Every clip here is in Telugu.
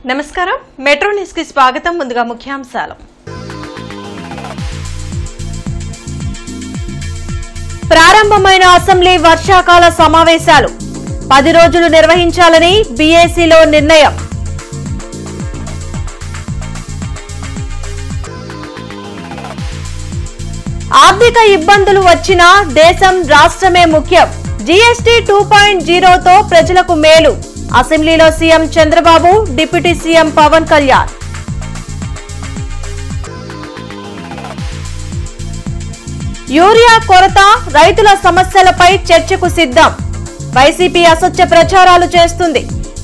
నమస్కారం మెట్రో న్యూస్ కి స్వాగతం. ముందుగా ముఖ్యాంశాలు. ప్రారంభమైన అసెంబ్లీ వర్షాకాల సమావేశాలు 10 రోజులు నిర్వహించాలని బీఏసీలో నిర్ణయం. ఆర్థిక ఇబ్బందులు వచ్చినా దేశం రాష్ట్రమే ముఖ్యం. జీఎస్టీ 2.0తో ప్రజలకు మేలు. అసెంబ్లీలో CM Chandrababu, deputy CM Pawan Kalyan. Urea కొరత, రైతుల సమస్యలపై చర్చకు సిద్ధం. వైసీపీ అసత్య ప్రచారాలు చేస్తుంది.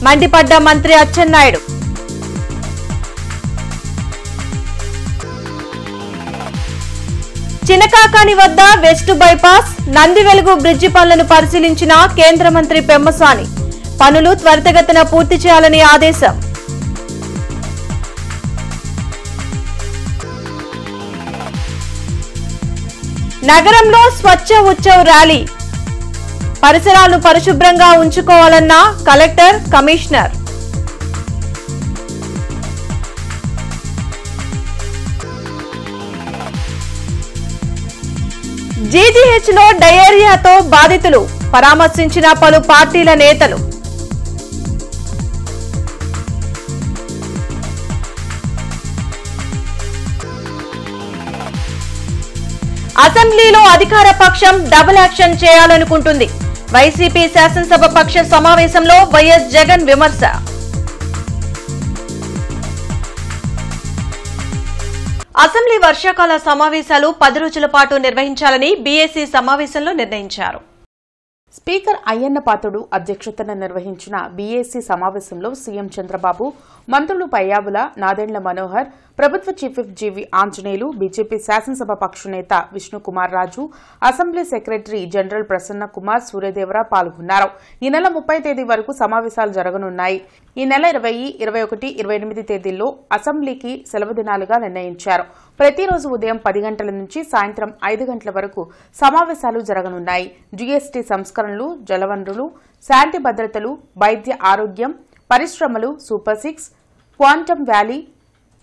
మండిపడ్డ మంత్రి అచ్చెన్నాయుడు. చినకాకాని వద్ద వెస్ట్ బైపాస్, నందివెలుగు బ్రిడ్జి పనులను పరిశీలించిన కేంద్ర మంత్రి పెమ్మసాని. పనులు త్వరితగతిన పూర్తి చేయాలని ఆదేశం. నగరంలో స్వచ్ఛ ఉత్సవ్ ర్యాలీ. పరిసరాలను పరిశుభ్రంగా ఉంచుకోవాలన్న కలెక్టర్, కమిషనర్. జీజీహెచ్లో డయేరియాతో బాధితులు పరామర్శించిన పలు పార్టీల నేతలు. అసెంబ్లీలో అధికార పక్షం డబుల్ యాక్షన్ చేయాలనుకుంటుంది. వైసీపీ శాసనసభ పక్ష సమావేశంలో వైఎస్ జగన్ విమర్శ. అసెంబ్లీ వర్షాకాల సమావేశాలు 10 రోజుల పాటు నిర్వహించాలని బీఏసీ సమావేశంలో నిర్ణయించారు. స్పీకర్ అయ్యన్న పాత్రుడు అధ్యక్షతన నిర్వహించిన బీఏసీ సమావేశంలో సీఎం చంద్రబాబు, మంత్రులు పయ్యావుల, నాదెండ్ల మనోహర్, ప్రభుత్వ chief whip GV Anjaneyulu, BJP శాసనసభ పక్ష నేత Vishnukumar Raju, assembly secretary general Prasanna Kumar, Suryadevara పాల్గొన్నారు. ఈ నెల 30 తేదీ వరకు సమావేశాలు జరగనున్నాయి. ఈ నెల 20, 21, 28 తేదీల్లో అసెంబ్లీకి సెలవు దినాలుగా నిర్ణయించారు. ప్రతిరోజు ఉదయం 10 గంటల నుంచి సాయంత్రం 5 గంటల వరకు సమావేశాలు జరగనున్నాయి. జీఎస్టీ సంస్కరణలు, జలవనరులు, శాంతి భద్రతలు, వైద్య ఆరోగ్యం, పరిశ్రమలు, super 6, quantum valley,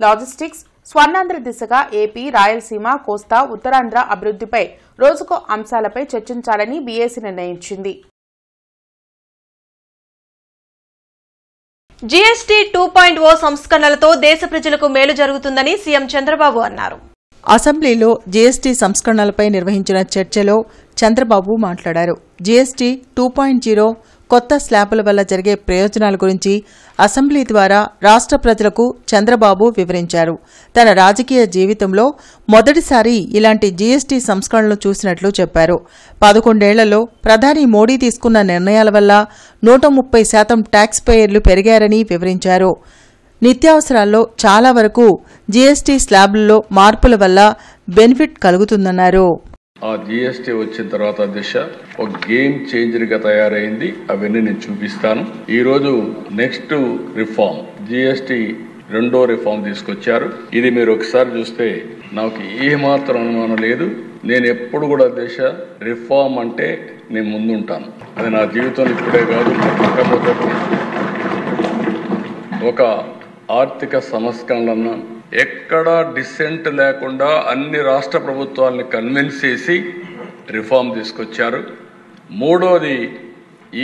logistics, Swarnandhra దిశగా ఏపీ, రాయలసీమ, కోస్తా, ఉత్తరాంధ్ర అభివృద్దిపై రోజుకో అంశాలపై చర్చించాలని బీఏసీ నిర్ణయించింది. జీఎస్టీ 2.0 సంస్కరణలతో దేశ ప్రజలకు మేలు జరుగుతుందని సీఎం చంద్రబాబు అన్నారు. అసెంబ్లీలో జీఎస్టీ సంస్కరణలపై నిర్వహించిన చర్చలో చంద్రబాబు మాట్లాడారు. జీఎస్టీ 2.0 కొత్త స్లాబుల వల్ల జరిగే ప్రయోజనాల గురించి అసెంబ్లీ ద్వారా రాష్ట్ర ప్రజలకు చంద్రబాబు వివరించారు. తన రాజకీయ జీవితంలో మొదటిసారి ఇలాంటి జీఎస్టీ సంస్కరణలు చూసినట్లు చెప్పారు. 11 ఏళ్లలో ప్రధాని మోడీ తీసుకున్న నిర్ణయాల వల్ల 130% ట్యాక్స్ పేయర్లు పెరిగారని వివరించారు. నిత్యావసరాల్లో చాలా వరకు జీఎస్టీ స్లాబుల్లో మార్పుల వల్ల బెనిఫిట్ కలుగుతుందన్నారు. ఆ జీఎస్టీ వచ్చిన తర్వాత దిశ ఒక గేమ్ చేంజర్ గా తయారైంది. అవన్నీ నేను చూపిస్తాను. ఈరోజు నెక్స్ట్ రిఫార్మ్ జీఎస్టీ 2వ రిఫార్మ్ తీసుకొచ్చారు. ఇది మీరు ఒకసారి చూస్తే నాకు ఏమాత్రం అనుమానం లేదు. నేను ఎప్పుడు కూడా దిశ రిఫార్మ్ అంటే నేను ముందుంటాను. అది నా జీవితంలో ఇప్పుడే కాదు, మొట్టమొదటి ఒక ఆర్థిక సంస్కరణలను ఎక్కడా డిసెంట్ లేకుండా అన్ని రాష్ట్ర ప్రభుత్వాలని కన్విన్స్ చేసి రిఫార్మ్ తీసుకొచ్చారు. మూడోది,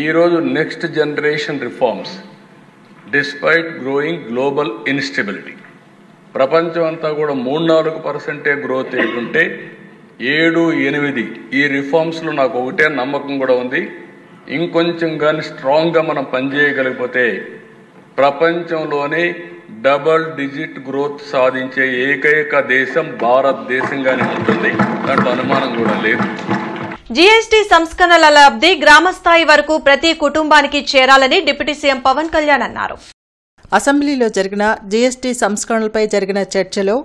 ఈరోజు next generation reforms despite growing global instability, ప్రపంచం అంతా కూడా 3-4% గ్రోత్ ఏంటంటే 7-8 ఈ రిఫార్మ్స్లో నాకు ఒకటే నమ్మకం కూడా ఉంది. ఇంకొంచెం కానీ స్ట్రాంగ్గా మనం పనిచేయగలిగిపోతే ప్రపంచంలోనే డబుల్ డిజిట్ గ్రోత్ సాధించే ఏకైక దేశం భారతదేశంగానే ఉంటుంది. దాంట్లో అనుమానం కూడా లేదు. జీఎస్టీ సంస్కరణల లబ్ధి గ్రామ స్థాయి వరకు ప్రతి కుటుంబానికి చేరాలని డిప్యూటీ సీఎం పవన్ కళ్యాణ్ అన్నారు. అసెంబ్లీలో జరిగిన జీఎస్టీ సంస్కరణలపై జరిగిన చర్చలో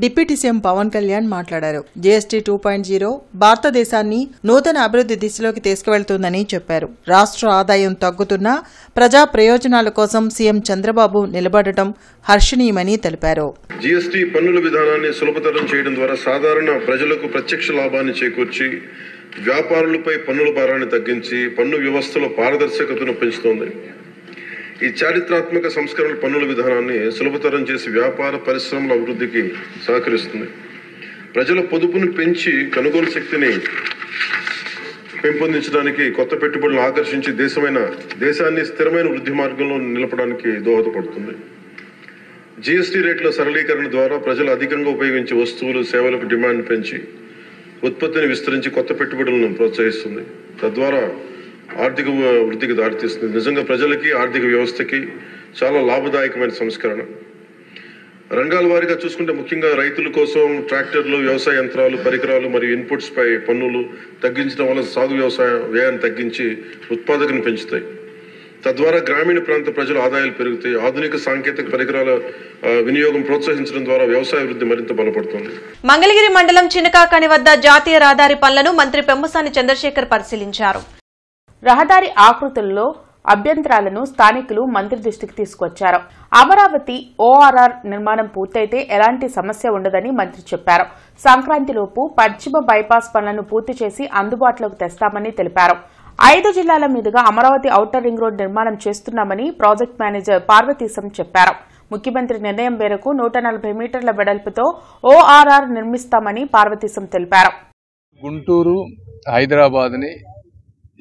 డిప్యూటీ సీఎం పవన్ కళ్యాణ్ మాట్లాడారు. జీఎస్టీ 2.0 భారతదేశాన్ని నూతన అభివృద్ది దిశలోకి తీసుకువెళ్తుందని చెప్పారు. రాష్ట్ర ఆదాయం తగ్గుతున్నా ప్రజా ప్రయోజనాల కోసం సీఎం చంద్రబాబు నిలబడటం హర్షణీయమని తెలిపారు. జీఎస్టీ పన్నుల విధానాన్ని సులభతరం చేయడం ద్వారా సాధారణ ప్రజలకు ప్రత్యక్ష లాభాన్ని చేకూర్చి వ్యాపారులపై పన్నుల భారాన్ని తగ్గించి పన్ను వ్యవస్థలో పారదర్శకతను పెంచుతోంది. ఈ చారిత్రాత్మక సంస్కరణ పన్నుల విధానాన్ని సులభతరం చేసి వ్యాపార పరిశ్రమల అభివృద్ధికి సహకరిస్తుంది. ప్రజల పొదుపును పెంచి కొనుగోలు శక్తిని పెంపొందించడానికి, కొత్త పెట్టుబడులను ఆకర్షించి దేశాన్ని స్థిరమైన వృద్ధి మార్గంలో నిలపడానికి దోహదపడుతుంది. జీఎస్టీ రేట్ల సరళీకరణ ద్వారా ప్రజలు అధికంగా ఉపయోగించే వస్తువులు, సేవలకు డిమాండ్ పెంచి ఉత్పత్తిని విస్తరించి కొత్త పెట్టుబడులను ప్రోత్సహిస్తుంది. తద్వారా ఆర్థిక వృద్ధికి దారితీస్తుంది. నిజంగా ప్రజలకి, ఆర్థిక వ్యవస్థకి చాలా లాభదాయకమైన సంస్కరణ. రంగాల వారీగా చూసుకుంటే ముఖ్యంగా రైతుల కోసం ట్రాక్టర్లు, వ్యవసాయ యంత్రాలు, పరికరాలు మరియు ఇన్పుట్స్ పై పన్నులు తగ్గించడం వల్ల సాగు వ్యవసాయ వ్యయాన్ని తగ్గించి ఉత్పాదకను పెంచుతాయి. తద్వారా గ్రామీణ ప్రాంత ప్రజల ఆదాయాలు పెరుగుతాయి. ఆధునిక సాంకేతిక పరికరాల వినియోగం ప్రోత్సహించడం ద్వారా వ్యవసాయ వృద్ధి మరింత బలపడుతుంది. మంగళగిరి మండలం చినకాకని వద్ద జాతీయ రహదారి పనులను మంత్రి పెమ్మసాని చంద్రశేఖర్ పరిశీలించారు. రహదారి ఆకృతుల్లో అభ్యంతరాలను స్థానికులు మంత్రి దృష్టికి తీసుకొచ్చారు. అమరావతి ఓఆర్ఆర్ నిర్మాణం పూర్తయితే ఎలాంటి సమస్య ఉండదని మంత్రి చెప్పారు. సంక్రాంతిలోపు పశ్చిమ బైపాస్ పనులను పూర్తి చేసి అందుబాటులోకి తెస్తామని తెలిపారు. 5 జిల్లాల మీదుగా అమరావతి ఔటర్ రింగ్ రోడ్ నిర్మాణం చేస్తున్నామని ప్రాజెక్ట్ మేనేజర్ పార్వతీశం చెప్పారు. ముఖ్యమంత్రి నిర్ణయం మేరకు 140 మీటర్ల వెడల్పుతో ఓఆర్ఆర్ నిర్మిస్తామని పార్వతీశం తెలిపారు. గుంటూరు, హైదరాబాద్ని,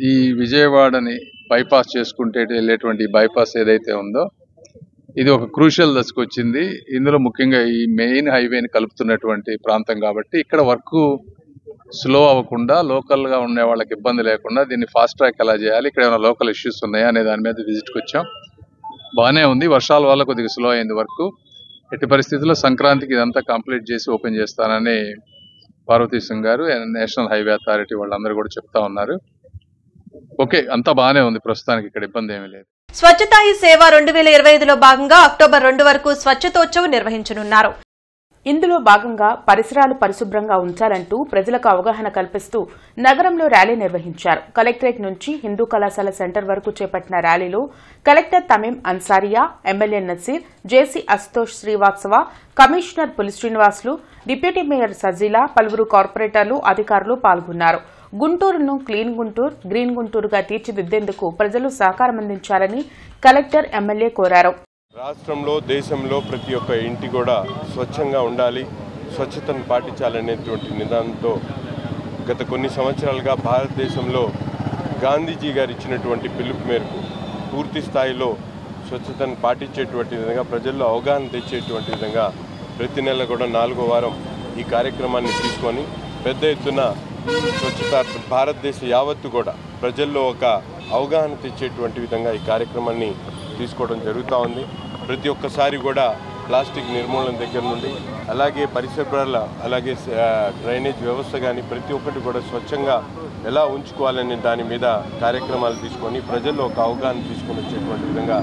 ఈ విజయవాడని బైపాస్ చేసుకుంటే వెళ్ళేటువంటి బైపాస్ ఏదైతే ఉందో ఇది ఒక క్రూషియల్ దశకు వచ్చింది. ఇందులో ముఖ్యంగా ఈ మెయిన్ హైవేని కలుపుతున్నటువంటి ప్రాంతం కాబట్టి ఇక్కడ వర్క్ స్లో అవ్వకుండా, లోకల్గా ఉండే వాళ్ళకి ఇబ్బంది లేకుండా దీన్ని ఫాస్ట్ ట్రాక్ ఎలా చేయాలి, ఇక్కడ ఏమైనా లోకల్ ఇష్యూస్ ఉన్నాయా అనే దాని మీద విజిట్కి వచ్చాం. బాగానే ఉంది. వర్షాల వల్ల కొద్దిగా స్లో అయింది వర్క్. ఎట్టి పరిస్థితుల్లో సంక్రాంతికి ఇదంతా కంప్లీట్ చేసి ఓపెన్ చేస్తానని పార్వతీశం గారు, నేషనల్ హైవే అథారిటీ వాళ్ళందరూ కూడా చెప్తా ఉన్నారు. ఓకే, అంతా బాగానే ఉంది ప్రస్తుతానికి, ఇక్కడ ఇబ్బంది ఏమీ లేదు. స్వచ్ఛతా హీ సేవ 2025లో భాగంగా అక్టోబర్ 2 వరకు స్వచ్ఛతోత్సవ్ నిర్వహించనున్నారు. ఇందులో భాగంగా పరిసరాలు పరిశుభ్రంగా ఉంచాలంటూ ప్రజలకు అవగాహన కల్పిస్తూ నగరంలో ర్యాలీ నిర్వహించారు. కలెక్టరేట్ నుంచి హిందూ కళాశాల సెంటర్ వరకు చేపట్టిన ర్యాలీలో కలెక్టర్ తమీం అన్సారియా, ఎమ్మెల్యే నసీర్, జేసీ అశుతోష్ శ్రీవాత్సవ, కమిషనర్ పులి శ్రీనివాసులు, డిప్యూటీ మేయర్ సజీలా, పలువురు కార్పొరేటర్లు, అధికారులు పాల్గొన్నారు. గుంటూరును క్లీన్ గుంటూరు, గ్రీన్ గుంటూరుగా తీర్చిదిద్దేందుకు ప్రజలు సహకారం అందించాలని కలెక్టర్, ఎమ్మెల్యే కోరారు. రాష్ట్రంలో, దేశంలో ప్రతి ఒక్క ఇంటి కూడా స్వచ్ఛంగా ఉండాలి, స్వచ్ఛతను పాటించాలనేటువంటి నిదానంతో గత కొన్ని సంవత్సరాలుగా భారతదేశంలో గాంధీజీ గారు ఇచ్చినటువంటి పిలుపు మేరకు పూర్తి స్థాయిలో స్వచ్ఛతను పాటించేటువంటి విధంగా, ప్రజల్లో అవగాహన తెచ్చేటువంటి విధంగా ప్రతి నెల కూడా 4వ వారం ఈ కార్యక్రమాన్ని తీసుకొని పెద్ద ఎత్తున స్వచ్ఛత భారతదేశ యావత్తు కూడా ప్రజల్లో ఒక అవగాహన తెచ్చేటువంటి విధంగా ఈ కార్యక్రమాన్ని తీసుకోవడం జరుగుతూ ఉంది. ప్రతి ఒక్కసారి కూడా ప్లాస్టిక్ నిర్మూలన దగ్గర నుండి అలాగే పరిశుభ్రాల, అలాగే డ్రైనేజ్ వ్యవస్థ కానీ ప్రతి ఒక్కటి కూడా స్వచ్ఛంగా ఎలా ఉంచుకోవాలనే దాని మీద కార్యక్రమాలు తీసుకొని ప్రజల్లో ఒక అవగాహన తీసుకొని వచ్చేటువంటి విధంగా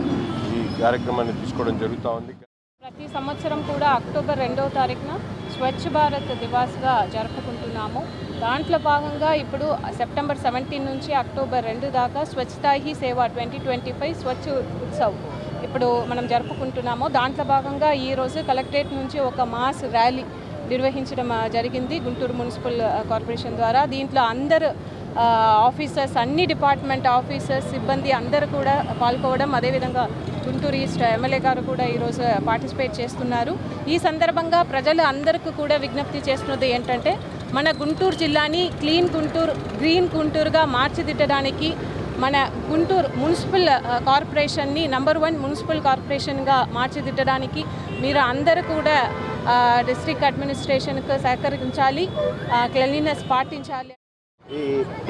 ఈ కార్యక్రమాన్ని తీసుకోవడం జరుగుతూ ఉంది. ప్రతి సంవత్సరం కూడా అక్టోబర్ 2వ తారీఖున స్వచ్ఛ భారత్ దివాస్గా జరుపుకుంటున్నాము. దాంట్లో భాగంగా ఇప్పుడు సెప్టెంబర్ 17 నుంచి అక్టోబర్ 2 దాకా స్వచ్ఛతా హీ సేవ 2025 స్వచ్ఛ ఉత్సవ్ ఇప్పుడు మనం జరుపుకుంటున్నాము. దాంట్లో భాగంగా ఈరోజు కలెక్టరేట్ నుంచి ఒక మాస్ ర్యాలీ నిర్వహించడం జరిగింది గుంటూరు మున్సిపల్ కార్పొరేషన్ ద్వారా. దీంట్లో అందరు ఆఫీసర్స్, అన్ని డిపార్ట్మెంట్ ఆఫీసర్స్, సిబ్బంది అందరూ కూడా పాల్గొవడం, అదేవిధంగా గుంటూరు ఈస్ట్ ఎమ్మెల్యే గారు కూడా ఈరోజు పార్టిసిపేట్ చేస్తున్నారు. ఈ సందర్భంగా ప్రజలు అందరికీ కూడా విజ్ఞప్తి చేస్తున్నది ఏంటంటే, మన గుంటూరు జిల్లాని క్లీన్ గుంటూరు, గ్రీన్ గుంటూరుగా మార్చిదిద్దడానికి మన గుంటూరు మున్సిపల్ కార్పొరేషన్ని నంబర్ 1 మున్సిపల్ కార్పొరేషన్గా మార్చిదిద్దడానికి మీరు అందరూ కూడా డిస్ట్రిక్ట్ అడ్మినిస్ట్రేషన్కు సహకరించాలి, క్లీన్లీనెస్ పాటించాలి.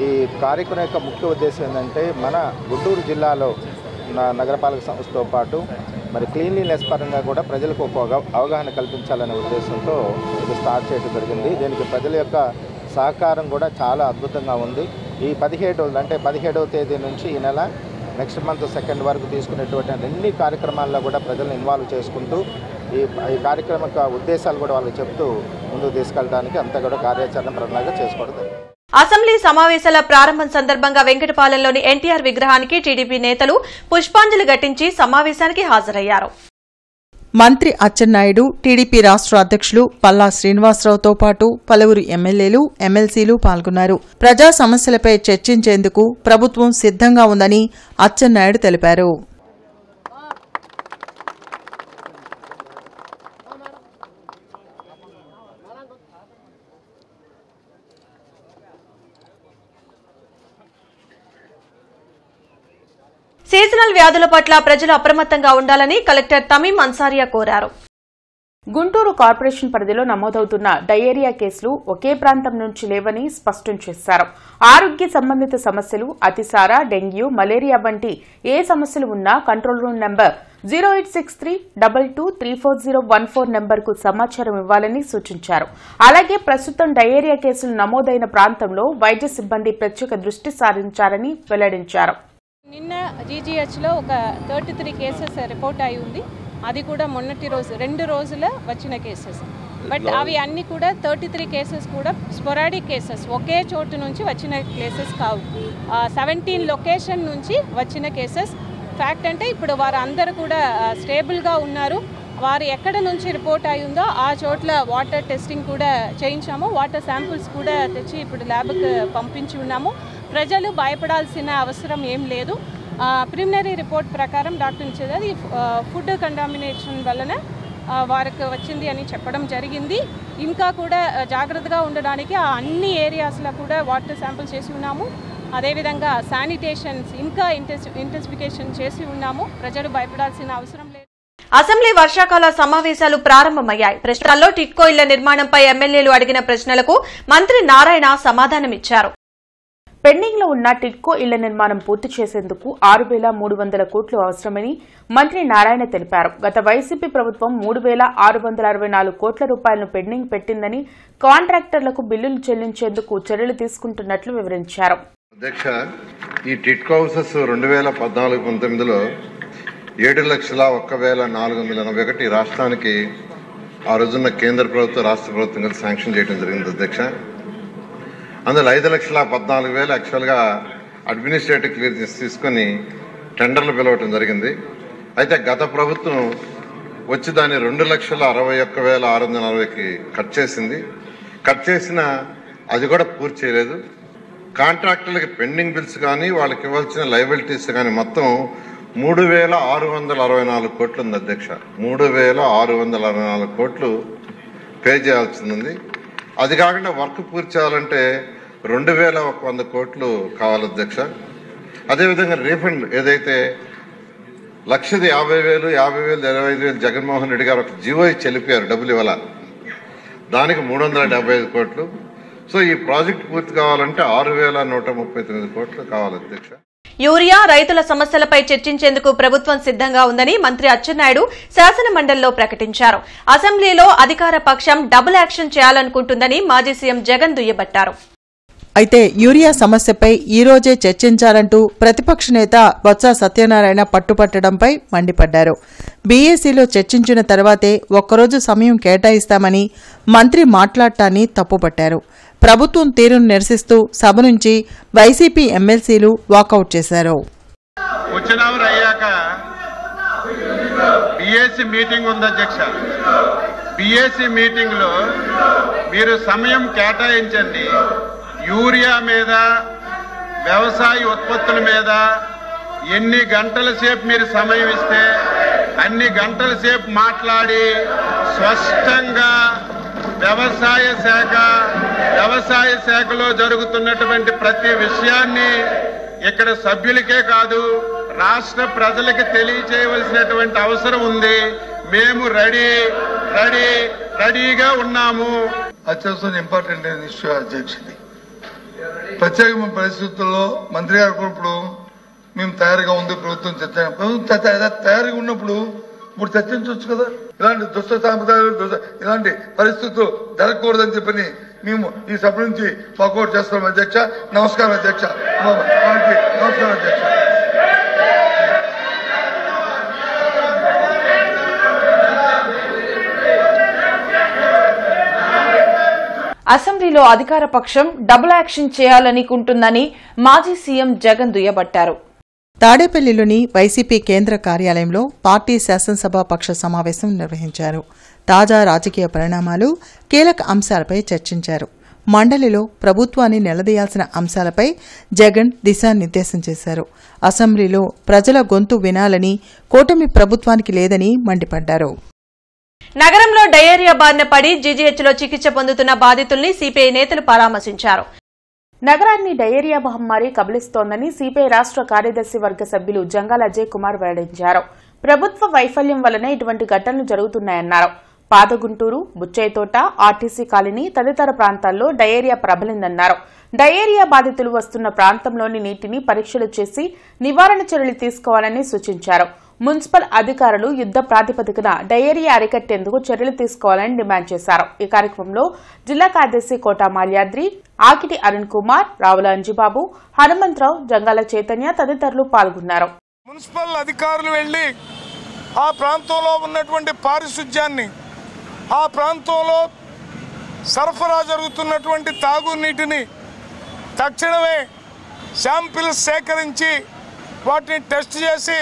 ఈ కార్యక్రమం యొక్క ముఖ్య ఉద్దేశం ఏంటంటే, మన గుంటూరు జిల్లాలో నగరపాలక సంస్థతో పాటు మరి క్లీన్లీనెస్ పరంగా కూడా ప్రజలకు ఒక అవగాహన కల్పించాలనే ఉద్దేశంతో ఇది స్టార్ట్ చేయడం జరిగింది. దీనికి ప్రజల యొక్క సహకారం కూడా చాలా అద్భుతంగా ఉంది. ఈ 17వ తేదీ నుంచి ఈ నెల నెక్స్ట్ మంత్ 2 వరకు తీసుకునేటువంటి అన్ని కార్యక్రమాల్లో కూడా ప్రజలను ఇన్వాల్వ్ చేసుకుంటూ ఈ కార్యక్రమ ఉద్దేశాలు కూడా వాళ్ళకి చెప్తూ ముందుకు తీసుకెళ్ళడానికి అంతా కూడా కార్యాచరణ ప్రణాళిక చేసుకోవడం. అసెంబ్లీ సమావేశాల ప్రారంభం సందర్భంగా వెంకటపాలెంలోని ఎన్టీఆర్ విగ్రహానికి టీడీపీ నేతలు పుష్పాంజలి ఘటించి సమావేశానికి హాజరయ్యారు. మంత్రి అచ్చెన్నాయుడు, టీడీపీ రాష్ట్ర అధ్యక్షులు పల్లా శ్రీనివాసరావుతో పాటు పలువురు ఎమ్మెల్యేలు, ఎమ్మెల్సీలు పాల్గొన్నారు. ప్రజా సమస్యలపై చర్చించేందుకు ప్రభుత్వం సిద్ధంగా ఉందని అచ్చెన్నాయుడు తెలిపారు. సీజనల్ వ్యాధుల పట్ల ప్రజలు అప్రమత్తంగా ఉండాలని కలెక్టర్ తమీం అన్సారియా కోరారు. గుంటూరు కార్పొరేషన్ పరిధిలో నమోదవుతున్న డయేరియా కేసులు ఒకే ప్రాంతం నుంచి లేవని స్పష్టం చేశారు. ఆరోగ్య సంబంధిత సమస్యలు, అతిసార, డెంగ్యూ, మలేరియా వంటి ఏ సమస్యలు ఉన్నా కంట్రోల్ రూమ్ నంబర్ 086322344014 నంబర్కు సమాచారం ఇవ్వాలని సూచించారు. అలాగే ప్రస్తుతం డయేరియా కేసులు నమోదైన ప్రాంతంలో వైద్య సిబ్బంది ప్రత్యేక దృష్టి సారించారని వెల్లడించారు. నిన్న జీజీహెచ్లో ఒక 33 కేసెస్ రిపోర్ట్ అయి ఉంది. అది కూడా మొన్నటి రోజు 2 రోజుల వచ్చిన కేసెస్. బట్ అవి అన్ని కూడా 33 కేసెస్ కూడా స్పొరాడిక్ కేసెస్, ఒకే చోటు నుంచి వచ్చిన కేసెస్ కావు. 17 లొకేషన్ నుంచి వచ్చిన కేసెస్. ఫ్యాక్ట్ అంటే ఇప్పుడు వారందరూ కూడా స్టేబుల్గా ఉన్నారు. వారు ఎక్కడ నుంచి రిపోర్ట్ అయి ఉందో ఆ చోట్ల వాటర్ టెస్టింగ్ కూడా చేయించాము. వాటర్ శాంపుల్స్ కూడా తెచ్చి ఇప్పుడు ల్యాబ్కి పంపించి ఉన్నాము. ప్రజలు భయపడాల్సిన అవసరం ఏం లేదు. ప్రిలిమినరీ రిపోర్ట్ ప్రకారం డాక్టర్ ఇచ్చేది ఫుడ్ కంటామినేషన్ వలన వారికి వచ్చింది అని చెప్పడం జరిగింది. ఇంకా కూడా జాగ్రత్తగా ఉండడానికి అన్ని ఏరియాస్లో కూడా వాటర్ శాంపుల్ చేసి ఉన్నాము. అదేవిధంగా శానిటేషన్స్ ఇంకా ఇంటెన్సిఫికేషన్ చేసి ఉన్నాము. ప్రజలు భయపడాల్సిన అవసరం లేదు. అసెంబ్లీ వర్షాకాల సమావేశాలు ప్రారంభమయ్యాయి. ప్రశ్నల్లో టిట్కో ఇళ్ల నిర్మాణంపై ఎమ్మెల్యేలు అడిగిన ప్రశ్నలకు మంత్రి నారాయణ సమాధానమిచ్చారు. పెండింగ్ లో ఉన్న టిట్కో ఇళ్ల నిర్మాణం పూర్తి చేసేందుకు 6,300 కోట్లు అవసరమని మంత్రి నారాయణ తెలిపారు. గత వైసీపీ ప్రభుత్వం 3,664 కోట్ల రూపాయలను పెండింగ్ పెట్టిందని, కాంట్రాక్టర్లకు బిల్లులు చెల్లించేందుకు చర్యలు తీసుకుంటున్నట్లు వివరించారు. అధ్యక్ష, ఈ టిట్కో హౌసెస్ 2014-19లో 7,01,481 రాష్ట్రానికి ఆ రోజున్న కేంద్ర ప్రభుత్వం, రాష్ట్ర ప్రభుత్వం కలిసి శాంక్షన్ చేయడం జరిగింది అధ్యక్ష. అందులో 5,14,000 యాక్చువల్గా అడ్మినిస్ట్రేటివ్ క్లియరెన్స్ తీసుకొని టెండర్లు పిలవటం జరిగింది. అయితే గత ప్రభుత్వం వచ్చి దాన్ని 2,61,640కి కట్ చేసింది. కట్ చేసిన అది కూడా పూర్తి చేయలేదు. కాంట్రాక్టర్లకి పెండింగ్ బిల్స్ కానీ వాళ్ళకి ఇవ్వాల్సిన లయబిలిటీస్ కానీ మొత్తం 3,664 కోట్లు ఉంది అధ్యక్ష. 3,664 కోట్లు పే చేయాల్సి ఉంది. అది కాకుండా వర్క్ పూర్తి చేయాలంటే 2,100 కోట్లు కావాలి అధ్యక్ష. అదేవిధంగా రీఫండ్ ఏదైతే 1,50,000, 50,000, 25,000 జగన్మోహన్ రెడ్డి గారు ఒక జీవో ఇచ్చి వెళ్ళిపోయారు, డబ్బులు ఇవ్వాల, దానికి 375 కోట్లు. సో ఈ ప్రాజెక్ట్ పూర్తి కావాలంటే 6,139 కోట్లు కావాలి అధ్యక్ష. యూరియా రైతుల సమస్యలపై చర్చించేందుకు ప్రభుత్వం సిద్ధంగా ఉందని మంత్రి అచ్చెన్నాయుడు శాసనమండలిలో ప్రకటించారు. అసెంబ్లీలో అధికార పక్షం డబుల్ యాక్షన్ చేయాలనుకుంటుందని మాజీ సీఎం జగన్ దుయ్యబట్టారు. అయితే యూరియా సమస్యపై ఈ రోజే చర్చించాలంటూ ప్రతిపక్ష నేత బొత్స సత్యనారాయణ పట్టుపట్టడంపై మండిపడ్డారు. బీఏసీలో చర్చించిన తర్వాతే ఒక్కరోజు సమయం కేటాయిస్తామని మంత్రి మాట్లాడటాన్ని తప్పుపట్టారు. ప్రభుత్వం తీరును నిరసిస్తూ సభ నుంచి వైసీపీ ఎమ్మెల్సీలు వాకౌట్ చేశారు. వచ్చినవరు అయ్యాక బీఏసీ మీటింగ్ ఉంది అధ్యక్ష. బీఏసీ మీటింగ్ లో మీరు సమయం కేటాయించండి. యూరియా మీద, వ్యవసాయ ఉత్పత్తుల మీద ఎన్ని గంటల సేపు మీరు సమయం ఇస్తే అన్ని గంటల సేపు మాట్లాడి స్పష్టంగా వ్యవసాయ శాఖలో జరుగుతున్నటువంటి ప్రతి విషయాన్ని ఇక్కడ సభ్యులకే కాదు రాష్ట్ర ప్రజలకు తెలియజేయవలసినటువంటి అవసరం ఉంది. మేము రెడీగా ఉన్నాము. అత్యవసరం ఇంపార్టెంట్ ఇష్యూ అధ్యక్షుడి. ప్రత్యేకమైన పరిస్థితుల్లో మంత్రి గారు ఇప్పుడు మేము తయారుగా ఉంది, ప్రభుత్వం తయారుగా ఉన్నప్పుడు ఇప్పుడు చర్చించవచ్చు కదా. ఇలాంటి దుష్ట సాంప్రదాయాలు, ఇలాంటి పరిస్థితులు జరగకూడదని చెప్పని మేము ఈ సభ నుంచి వాకౌట్ చేస్తాం అధ్యక్ష. నమస్కారం అధ్యక్ష. నమస్కారం అధ్యక్ష. అసెంబ్లీలో అధికార పక్షం డబుల్ యాక్షన్ చేయాలనుకుంటుందని మాజీ సీఎం జగన్ దుయ్యబట్టారు. తాడేపల్లిలోని వైసీపీ కేంద్ర కార్యాలయంలో పార్టీ శాసనసభ పక్ష సమావేశం నిర్వహించారు. తాజా రాజకీయ పరిణామాలు, కీలక అంశాలపై చర్చించారు. మండలిలో ప్రభుత్వాన్ని నిలదీయాల్సిన అంశాలపై జగన్ దిశానిర్దేశం చేశారు. అసెంబ్లీలో ప్రజల గొంతు వినాలని కూటమి ప్రభుత్వానికి లేదని మండిపడ్డారు. నగరంలో డయేరియా బారిన పడి జీజీహెచ్లో చికిత్స పొందుతున్న బాధితుల్ని సిపిఐ నేతలు పరామర్శించారు. నగరాన్ని డయేరియా మహమ్మారి కబలిస్తోందని సిపిఐ రాష్ట్ర కార్యదర్శి వర్గ సభ్యులు జంగాల అజయ్ కుమార్ వెల్లడించారు. ప్రభుత్వ వైఫల్యం వల్లనే ఇటువంటి ఘటనలు జరుగుతున్నాయన్నారు. పాదగుంటూరు, బుచ్చయ్యతోట, ఆర్టీసీ కాలనీ తదితర ప్రాంతాల్లో డయేరియా ప్రబలిందన్నారు. డయేరియా బాధితులు వస్తున్న ప్రాంతంలోని నీటిని పరీక్షలు చేసి నివారణ చర్యలు తీసుకోవాలని సూచించారు. మున్సిపల్ అధికారులు యుద్ద ప్రాతిపదికన డయేరియా అరికట్టేందుకు చర్యలు తీసుకోవాలని డిమాండ్ చేశారు. ఈ కార్యక్రమంలో జిల్లా కార్యదర్శి కోట మాల్యాద్రి, ఆకిటి అరుణ్ కుమార్, రావుల అంజిబాబు, హనుమంతరావు, జంగాల చైతన్య తదితరులు పాల్గొన్నారు. మున్సిపల్ అధికారులు వెళ్లి ఆ ప్రాంతంలో ఉన్నటువంటి పారిశుధ్యాన్ని, ఆ ప్రాంతంలో సరఫరా జరుగుతున్నటువంటి తాగునీటిని తక్షణమే శాంపిల్స్ సేకరించి వాటిని టెస్ట్ చేసి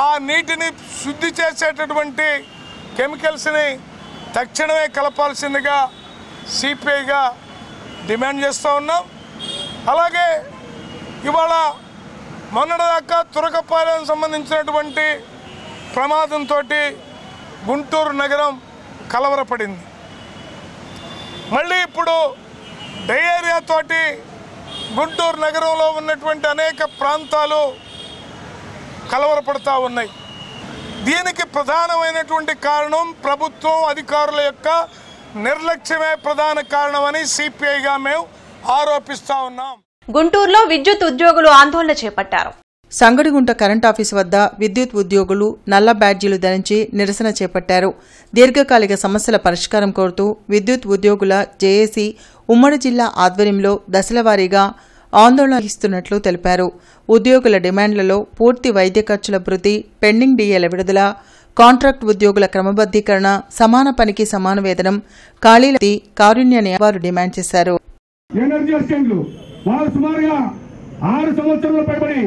ఆ నీటిని శుద్ధి చేసేటటువంటి కెమికల్స్ని తక్షణమే కలపాల్సిందిగా సిపిఐగా డిమాండ్ చేస్తూ ఉన్నాం. అలాగే ఇవాళ మొన్నటిదాకా తురకపాలెం సంబంధించినటువంటి ప్రమాదంతో గుంటూరు నగరం కలవరపడింది. మళ్ళీ ఇప్పుడు డయేరియాతోటి గుంటూరు నగరంలో ఉన్నటువంటి అనేక ప్రాంతాలు కలవరపడతా ఉన్నాయి. దీనికి ప్రధానమైనటువంటి కారణం ప్రభుత్వం అధికారుల యొక్క నిర్లక్ష్యమే ప్రధాన కారణమని సిపిఐగా మేము ఆరోపిస్తా ఉన్నాం. గుంటూరులో విద్యుత్ ఉద్యోగులు ఆందోళన చేపట్టారు. సంగడిగుంట కరెంటాఫీసు వద్ద విద్యుత్ ఉద్యోగులు నల్ల బ్యాడ్జీలు ధరించి నిరసన చేపట్టారు. దీర్ఘకాలిక సమస్యల పరిష్కారం కోరుతూ విద్యుత్ ఉద్యోగుల జేఏసీ ఉమ్మడి జిల్లా ఆధ్వర్యంలో దశలవారీగా ఆందోళన ఇస్తున్నట్లు తెలిపారు. ఉద్యోగుల డిమాండ్లలో పూర్తి వైద్య ఖర్చుల భృతి, పెండింగ్ డీఏల విడుదల, కాంట్రాక్ట్ ఉద్యోగుల క్రమబద్దీకరణ, సమాన పనికి సమాన వేతనం, ఖాళీల కారుణ్యాన్ని వారు డిమాండ్ చేశారు. ఎనర్జీ అసిస్టెంట్లు వారు సుమారుగా 6 సంవత్సరాల పైబడి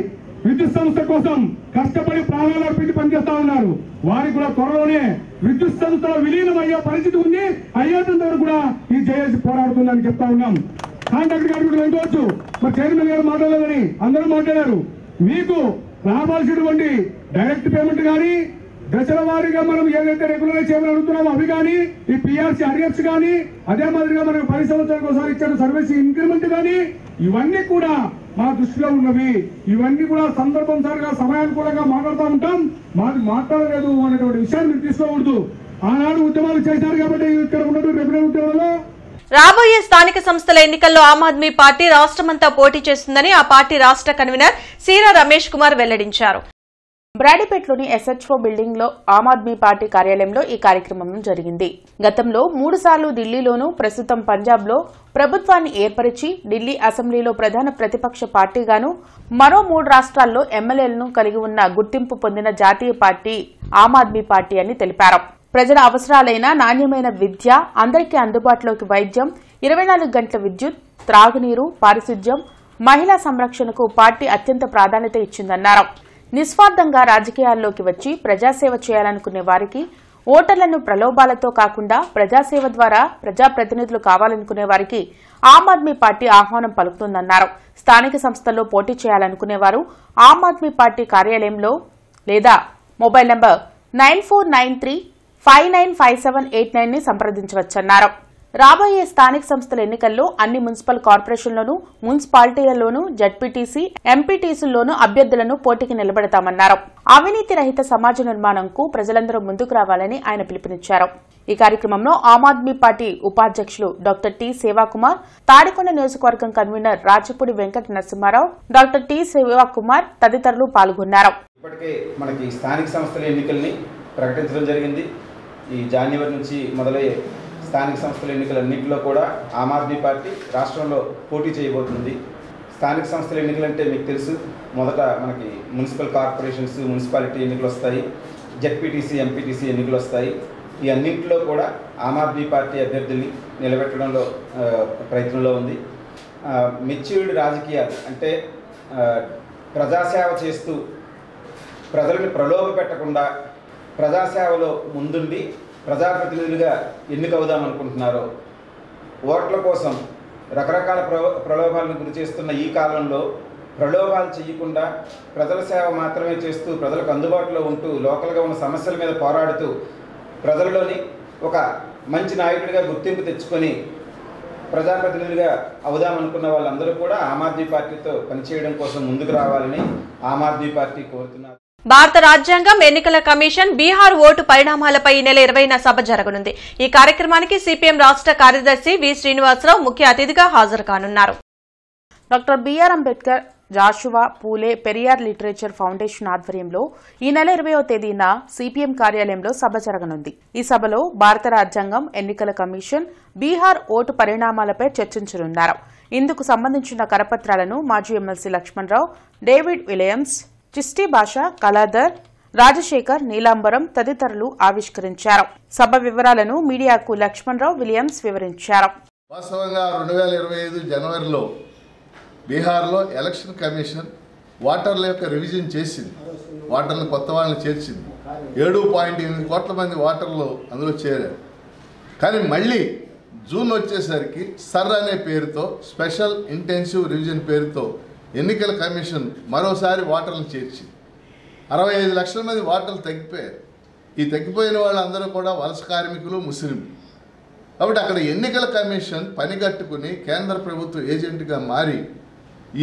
విద్యుత్ సంస్థ కోసం కష్టపడి ప్రాణాలు అర్పించి పనిచేస్తా ఉన్నారు. వారికి కూడా త్వరలోనే విద్యుత్ సంస్థలో విలీనం అయ్యే పరిస్థితి ఉంది. అయ్యేంత వరకు కూడా ఈ జేఏసీ పోరాడుతుందని చెప్తా ఉన్నాం. కాంట్రాక్ట్ గారు కూడా వెళ్ళవచ్చు. మరి చైర్మన్ గారు మాట్లాడలేదని అందరూ మాట్లాడారు. మీకు రావాల్సినటువంటి డైరెక్ట్ పేమెంట్ కానీ, దశల వారీగా మనం ఏదైతే రెగ్యులరైజ్ చేయమని అడుగుతున్నామో అవి కానీ, ఈ పిఆర్సీ అరియర్స్ కానీ, అదే మాదిరిగా మనకు 10 సంవత్సరాలకు ఒకసారి ఇచ్చిన సర్వీస్ ఇంక్రిమెంట్ కానీ, ఇవన్నీ కూడా మా దృష్టిలో ఉన్నవి. ఇవన్నీ కూడా సందర్భంసారిగా సమయానుకూలంగా మాట్లాడుతూ ఉంటాం. మాది మాట్లాడలేదు అనేటువంటి విషయాన్ని మీరు తీసుకోకూడదు. ఆనాడు ఉద్యమాలు చేశారు కాబట్టి ఇక్కడ ఉన్నటువంటి రెగ్యులర్ ఉద్యోగంలో రాబోయే స్థానిక సంస్థల ఎన్నికల్లో ఆమ్ ఆద్మీ పార్టీ రాష్ట్రమంతా పోటీ చేస్తుందని ఆ పార్టీ రాష్ట్ర కన్వీనర్ సీరా రమేష్ కుమార్ వెల్లడించారు. బ్రాడీపేటలోని ఎస్హెచ్ఓ బిల్డింగ్ లో ఆమ్ ఆద్మీ పార్టీ కార్యాలయంలో ఈ కార్యక్రమం జరిగింది. గతంలో 3 సార్లు ఢిల్లీలోనూ, ప్రస్తుతం పంజాబ్ లో ప్రభుత్వాన్ని ఏర్పరిచి ఢిల్లీ అసెంబ్లీలో ప్రధాన ప్రతిపక్ష పార్టీగాను, మరో 3 రాష్ట్రాల్లో ఎమ్మెల్యేలను కలిగి ఉన్న గుర్తింపు పొందిన జాతీయ పార్టీ ఆమ్ ఆద్మీ పార్టీ అని తెలిపారు. ప్రజల అవసరాలైన నాణ్యమైన విద్య, అందరికీ అందుబాటులోకి వైద్యం, 24 గంటల విద్యుత్, త్రాగునీరు, పారిశుధ్యం, మహిళా సంరక్షణకు పార్టీ అత్యంత ప్రాధాన్యత ఇచ్చిందన్నారు. నిస్వార్థంగా రాజకీయాల్లోకి వచ్చి ప్రజాసేవ చేయాలనుకునే వారికి, ఓటర్లను ప్రలోభాలతో కాకుండా ప్రజాసేవ ద్వారా ప్రజాప్రతినిధులు కావాలనుకునే వారికి ఆమ్ ఆద్మీ పార్టీ ఆహ్వానం పలుకుతుందన్నారు. స్థానిక సంస్థల్లో పోటీ చేయాలనుకునేవారు ఆమ్ ఆద్మీ పార్టీ కార్యాలయంలో లేదా మొబైల్ నంబర్ 9493595789 ని సంప్రదించవచ్చన్నారు. రాబోయే స్థానిక సంస్థల ఎన్నికల్లో అన్ని మున్సిపల్ కార్పొరేషన్లోనూ, మున్సిపాలిటీలలోనూ, జడ్పీటీసీ, ఎంపీటీసీల్లోనూ అభ్యర్థులను పోటీకి నిలబెడతామన్నారు. అవినీతి రహిత సమాజ నిర్మాణంకు ప్రజలందరూ ముందుకు రావాలని ఆయన పిలుపునిచ్చారు. ఈ కార్యక్రమంలో ఆమ్ ఆద్మీ పార్టీ ఉపాధ్యక్షులు డాక్టర్ టి సేవాకుమార్, తాడికొండ నియోజకవర్గం convener Rachapudi Venkata Narasimharao, doctor T Sevakumar తదితరులు పాల్గొన్నారు. ఇప్పటికే మనకి స్థానిక సంస్థల ఎన్నికల్ని ప్రకటించడం జరిగింది. ఈ జనవరి నుంచి మొదలయ్యే స్థానిక సంస్థల ఎన్నికలన్నింటిలో కూడా ఆమ్ ఆద్మీ పార్టీ రాష్ట్రంలో పోటీ చేయబోతుంది. స్థానిక సంస్థల ఎన్నికలంటే మీకు తెలుసు, మొదట మనకి మున్సిపల్ కార్పొరేషన్స్, మున్సిపాలిటీ ఎన్నికలు వస్తాయి, జెడ్పీటీసీ, ఎంపీటీసీ ఎన్నికలు వస్తాయి. ఈ అన్నింటిలో కూడా ఆమ్ ఆద్మీ పార్టీ అభ్యర్థుల్ని నిలబెట్టడంలో ప్రయత్నంలో ఉంది. మెచ్యూర్డ్ రాజకీయాలు అంటే ప్రజాసేవ చేస్తూ ప్రజలను ప్రలోభ పెట్టకుండా ప్రజాసేవలో ముందుండి ప్రజాప్రతినిధులుగా ఎన్నికవుదామనుకుంటున్నారో, ఓట్ల కోసం రకరకాల ప్రలోభాలను గురి చేస్తున్న ఈ కాలంలో ప్రలోభాలు చేయకుండా ప్రజల సేవ మాత్రమే చేస్తూ ప్రజలకు అందుబాటులో ఉంటూ లోకల్గా ఉన్న సమస్యల మీద పోరాడుతూ ప్రజలలోని ఒక మంచి నాయకుడిగా గుర్తింపు తెచ్చుకొని ప్రజాప్రతినిధులుగా అవుదామనుకున్న వాళ్ళందరూ కూడా ఆమ్ ఆద్మీ పార్టీతో పనిచేయడం కోసం ముందుకు రావాలని ఆమ్ ఆద్మీ పార్టీ కోరుతున్నారు. భారత రాజ్యాంగం ఎన్నికల కమిషన్ బీహార్ ఓటు పరిణామాలపై ఈ నెల 20న సభ జరగనుంది. ఈ కార్యక్రమానికి సిపిఎం రాష్ట్ర కార్యదర్శి వి శ్రీనివాసరావు ముఖ్య అతిథిగా హాజరు కానున్నారు. డాక్టర్ బిఆర్ అంబేద్కర్ జాషువా పూలే పెరియార్ లిటరేచర్ ఫౌండేషన్ ఆధ్వర్యంలో ఈ నెల 20వ తేదీన సిపిఎం కార్యాలయంలో సభ జరగనుంది. ఈ సభలో భారత రాజ్యాంగం ఎన్నికల కమిషన్ బీహార్ ఓటు పరిణామాలపై చర్చించనున్నారు. ఇందుకు సంబంధించిన కరపత్రాలను మాజీ MLC Lakshmanarao, David Williams, Chisti భాష, కళాధర్, రాజశేఖర్, నీలాంబరం తదితరులు ఆవిష్కరించారు. సభ వివరాలను మీడియాకు లక్ష్మణరావు, విలియమ్స్ వివరించారు. వాస్తవంగా 2025 జనవరిలో బీహార్లో ఎలక్షన్ కమిషన్ ఓటర్ల యొక్క రివిజన్ చేసింది. ఓటర్లు కొత్త వాళ్ళని చేర్చింది. 7.8 కోట్ల మంది ఓటర్లు అందులో చేరారు. కానీ మళ్ళీ జూన్ వచ్చేసరికి సర్ అనే పేరుతో స్పెషల్ ఇంటెన్సివ్ రివిజన్ పేరుతో ఎన్నికల కమిషన్ మరోసారి ఓటర్లను చేర్చింది. 65 లక్షల మంది ఓటర్లు తగ్గిపోయారు. ఈ తగ్గిపోయిన వాళ్ళందరూ కూడా వలస కార్మికులు, ముస్లింలు. కాబట్టి అక్కడ ఎన్నికల కమిషన్ పనిగట్టుకుని కేంద్ర ప్రభుత్వ ఏజెంట్గా మారి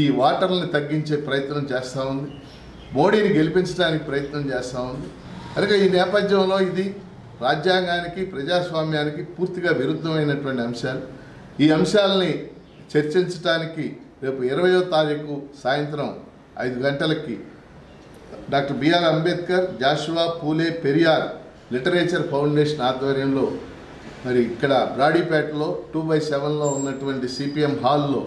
ఈ ఓటర్లను తగ్గించే ప్రయత్నం చేస్తూ ఉంది. మోడీని గెలిపించడానికి ప్రయత్నం చేస్తూ ఉంది. కనుక ఈ నేపథ్యంలో ఇది రాజ్యాంగానికి, ప్రజాస్వామ్యానికి పూర్తిగా విరుద్ధమైనటువంటి అంశాలు. ఈ అంశాలని చర్చించడానికి రేపు 20వ తారీఖు సాయంత్రం 5 గంటలకి డాక్టర్ బిఆర్ అంబేద్కర్ జాషువా పూలే పెరియార్ లిటరేచర్ ఫౌండేషన్ ఆధ్వర్యంలో మరి ఇక్కడ బ్రాడీపేటలో 2/7లో ఉన్నటువంటి సిపిఎం హాల్లో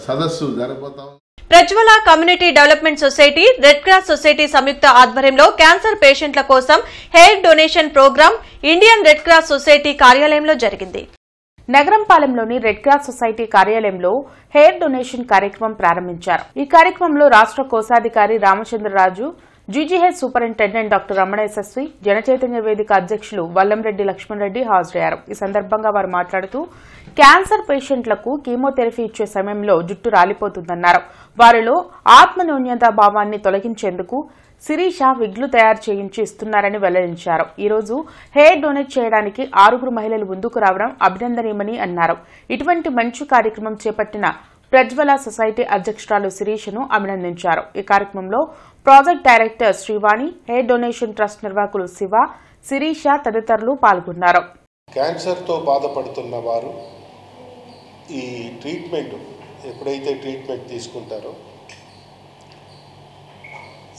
సదస్సు జరగబోతా ఉంది. Prajwala community development society, Red Cross Society సంయుక్త ఆధ్వర్యంలో క్యాన్సర్ పేషెంట్ల కోసం hair donation programme Indian Red Cross Society కార్యాలయంలో జరిగింది. నగరంపాలెంలోని రెడ్ క్రాస్ సొసైటీ కార్యాలయంలో హెయిర్ డొనేషన్ కార్యక్రమం ప్రారంభించారు. ఈ కార్యక్రమంలో రాష్ట్ర కోశాధికారి Ramachandraraju, GGH superintendent doctor Ramana SSV, Janachaitanya Vedika అధ్యక్షులు వల్లంరెడ్డి లక్ష్మణరెడ్డి హాజరయ్యారు. ఈ సందర్భంగా వారు మాట్లాడుతూ క్యాన్సర్ పేషెంట్లకు కీమోథెరపీ ఇచ్చే సమయంలో జుట్టు రాలిపోతుందన్నారు. వారిలో ఆత్మన్యూన్యతా భావాన్ని తొలగించేందుకు శిరీష విగ్లు తయారు చేయించి ఇస్తున్నారని వెల్లడించారు. ఈ రోజు హెయిర్ డొనేట్ చేయడానికి 6 మహిళలు ముందుకు రావడం అభినందనీయమని అన్నారు. ఇటువంటి మంచి కార్యక్రమం చేపట్టిన ప్రజ్వల సొసైటీ అధ్యక్షురాలు శిరీషను అభినందించారు. ఈ కార్యక్రమంలో project director Srivani, hair donation trust నిర్వాహకులు శివ, శిరీష తదితరులు పాల్గొన్నారు. క్యాన్సర్తో బాధపడుతున్న వారు ఈ ట్రీట్మెంట్ ఎప్పుడైతే ట్రీట్మెంట్ తీసుకుంటారో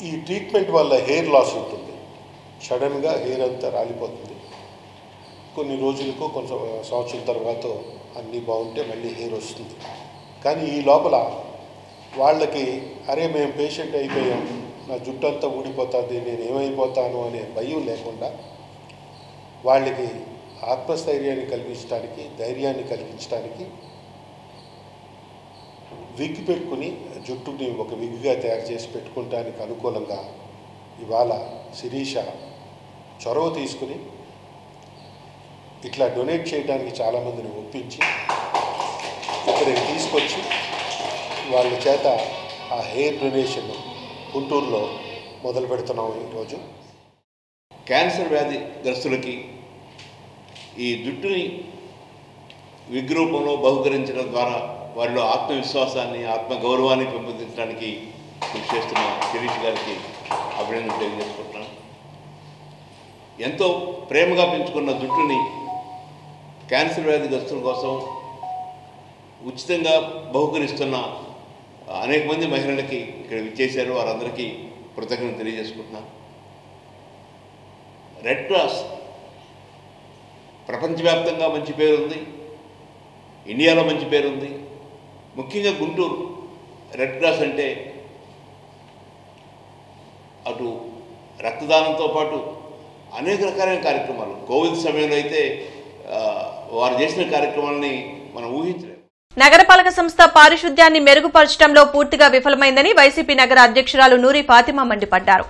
ఈ ట్రీట్మెంట్ వల్ల హెయిర్ లాస్ ఉంటుంది. సడన్గా హెయిర్ అంతా రాలిపోతుంది. కొన్ని రోజులకు కొంచెం సంవత్సరం తర్వాత అన్నీ బాగుంటే మళ్ళీ హెయిర్ వస్తుంది. కానీ ఈ లోపల వాళ్ళకి అరే మేము పేషెంట్ అయిపోయాం, నా జుట్టు అంతా ఊడిపోతుంది, నేను ఏమైపోతాను అనే భయం లేకుండా వాళ్ళకి ఆత్మస్థైర్యాన్ని కలిగించడానికి, ధైర్యాన్ని కలిగించడానికి విగ్ పెట్టుకుని జుట్టుని ఒక విగ్గా తయారు చేసి పెట్టుకోవడానికి అనుకూలంగా ఇవాళ శిరీష చొరవ తీసుకుని ఇట్లా డొనేట్ చేయడానికి చాలామందిని ఒప్పించి ఇక్కడికి తీసుకొచ్చి వాళ్ళ చేత ఆ హెయిర్ డొనేషన్ గుంటూరులో మొదలు పెడుతున్నాం. ఈరోజు క్యాన్సర్ వ్యాధి గ్రస్తులకి ఈ జుట్టుని విగ్ రూపంలో బహుకరించడం ద్వారా వారిలో ఆత్మవిశ్వాసాన్ని, ఆత్మగౌరవాన్ని పెంపొందించడానికి కృషి చేస్తున్న శిరీష్ గారికి అభినందనలు తెలియజేసుకుంటున్నాను. ఎంతో ప్రేమగా పెంచుకున్న జుట్టుని క్యాన్సర్ వ్యాధిగ్రస్తుల కోసం ఉచితంగా బహుకరిస్తున్న అనేక మంది మహిళలకి ఇక్కడ విచ్చేశారు. వారందరికీ కృతజ్ఞతలు తెలియజేసుకుంటున్నాను. రెడ్ క్రాస్ ప్రపంచవ్యాప్తంగా మంచి పేరుంది, ఇండియాలో మంచి పేరుంది. ముఖ్యంగా గుంటూరు రెడ్ క్రాస్ అంటే అటు రక్తదానంతో పాటు అనేక రకాలైన కార్యక్రమాలు, కోవిడ్ సమయంలో అయితే వారు చేసిన కార్యక్రమాలని మనం ఊహించలేము. నగరపాలక సంస్థ పారిశుద్ధ్యాన్ని మెరుగుపరచడంలో పూర్తిగా విఫలమైందని వైసీపీ నగర అధ్యక్షురాలు నూరి ఫాతిమా మండిపడ్డారు.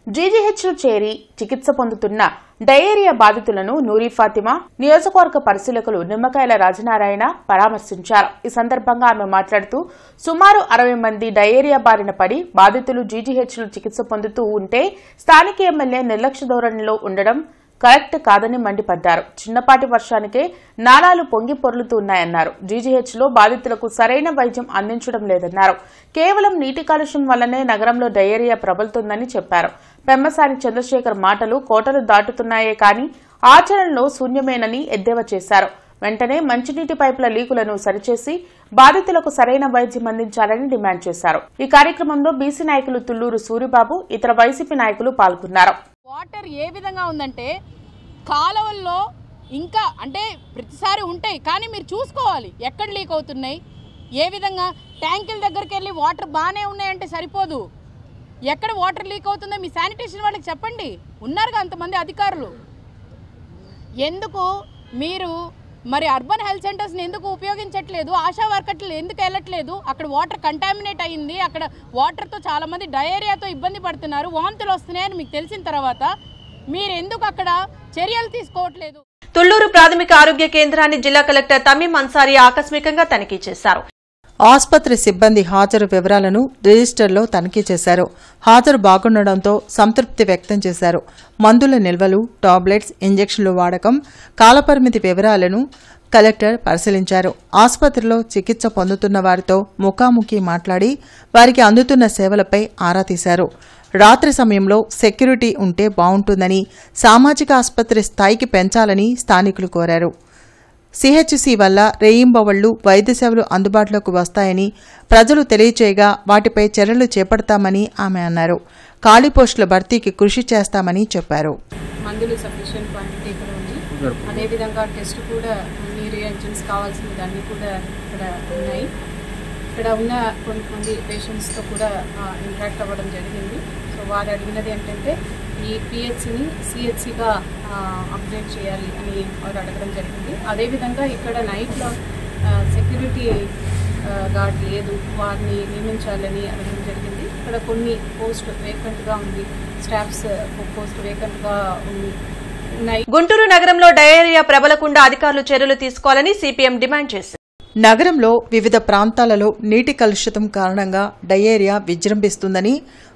జీజీహెచ్లో చేరి చికిత్స పొందుతున్న డయేరియా బాధితులను నూరి ఫాతిమా, నియోజకవర్గ పరిశీలకులు నిమ్మకాయల రాజనారాయణ పరామర్శించారు. ఈ సందర్భంగా ఆమె మాట్లాడుతూ సుమారు 60 మంది డయేరియా బారిన పడి బాధితులు జీజీహెచ్లో చికిత్స పొందుతూ ఉంటే స్థానిక ఎమ్మెల్యే నిర్లక్ష్య ధోరణిలో ఉండడం కరెక్ట్ కాదని మండిపడ్డారు. చిన్నపాటి వర్షానికే నాలాలు పొంగి పొర్లుతున్నాయన్నారు. జీజీహెచ్లో బాధితులకు సరైన వైద్యం అందించడం లేదన్నారు. కేవలం నీటి కాలుష్యం వల్లనే నగరంలో డయేరియా ప్రబలుతుందని చెప్పారు. పెమ్మసాని చంద్రశేఖర్ మాటలు కోటలు దాటుతున్నాయే కానీ ఆచరణలో శూన్యమేనని ఎద్దేవా చేశారు. వెంటనే మంచినీటి పైపుల లీకులను సరిచేసి బాధితులకు సరైన వైద్యం అందించాలని డిమాండ్ చేశారు. ఈ కార్యక్రమంలో బీసీ నాయకులు తుళ్లూరు సూరిబాబు, ఇతర వైసీపీ నాయకులు పాల్గొన్నారు. వాటర్ ఏ విధంగా ఉందంటే కాలువల్లో ఇంకా అంటే ప్రతిసారి ఉంటాయి కానీ మీరు చూసుకోవాలి ఎక్కడ లీక్ అవుతున్నాయి, ఏ విధంగా ట్యాంకుల దగ్గరికి వెళ్ళి వాటర్ బాగానే ఉన్నాయంటే సరిపోదు. ఎక్కడ వాటర్ లీక్ అవుతుందో మీ శానిటేషన్ వాళ్ళకి చెప్పండి. ఉన్నారుగా అంతమంది అధికారులు. ఎందుకు మీరు మరి అర్బన్ హెల్త్ సెంటర్స్ని ఎందుకు ఉపయోగించట్లేదు? ఆశా వర్కర్లు ఎందుకు వెళ్ళట్లేదు? అక్కడ వాటర్ కంటామినేట్ అయ్యింది. అక్కడ వాటర్తో చాలామంది డయేరియాతో ఇబ్బంది పడుతున్నారు, వాంతులు వస్తున్నాయని మీకు తెలిసిన తర్వాత మీరు ఎందుకు అక్కడ చర్యలు తీసుకోవట్లేదు? తుళ్లూరు ప్రాథమిక ఆరోగ్య కేంద్రాన్ని జిల్లా కలెక్టర్ తమీం అన్సారీ ఆకస్మికంగా తనిఖీ చేశారు. ఆసుపత్రి సిబ్బంది హాజరు వివరాలను రిజిస్టర్లో తనిఖీ చేశారు. హాజరు బాగుండడంతో సంతృప్తి వ్యక్తం చేశారు. మందుల నిల్వలు, టాబ్లెట్స్, ఇంజెక్షన్లు వాడకం, కాలపరిమితి వివరాలను కలెక్టర్ పరిశీలించారు. ఆసుపత్రిలో చికిత్స పొందుతున్న వారితో ముఖాముఖి మాట్లాడి వారికి అందుతున్న సేవలపై ఆరా తీశారు. రాత్రి సమయంలో సెక్యూరిటీ ఉంటే బావుంటుందని, సామాజిక ఆసుపత్రి స్థాయికి పెంచాలని స్థానికులు కోరారు. సిహెచ్సి వల్ల రేయింబవళ్లు వైద్య సేవలు అందుబాటులోకి వస్తాయని ప్రజలు తెలియచేయగా వాటిపై చర్యలు చేపడతామని ఆమె అన్నారు. ఖాళీ పోస్టుల భర్తీకి కృషి చేస్తామని చెప్పారు. మందులు సఫిషియెంట్ క్వాంటిటీ ఇక్కడ ఉంది. అదేవిధంగా టెస్ట్ కూడా అన్ని రియాజెంట్స్ కావాల్సినవి అన్నీ కూడా ఇక్కడ ఉన్నాయి. ఇక్కడ ఉన్న కొంతమంది పేషెంట్స్తో కూడా ఇంటరాక్ట్ అవ్వడం జరిగింది. సో వారు అడిగినది ఏంటంటే ఈ పిహెచ్సిని సిహెచ్సిగా అప్డేట్ చేయాలి అని వారు అడగడం జరిగింది. అదేవిధంగా ఇక్కడ నైట్లో సెక్యూరిటీ గార్డ్ లేదు, వారిని నియమించాలని అడగడం జరిగింది. ఇక్కడ కొన్ని పోస్ట్ వేకెంట్గా ఉంది, స్టాఫ్స్ పోస్ట్ వేకెంట్గా ఉన్నాయి. గుంటూరు నగరంలో డయేరియా ప్రబలకుండా అధికారులు చర్యలు తీసుకోవాలని సిపిఎం డిమాండ్ చేశారు. నగరంలో వివిధ ప్రాంతాలలో నీటి కలుషితం కారణంగా డయేరియా విజృంభిస్తుందని,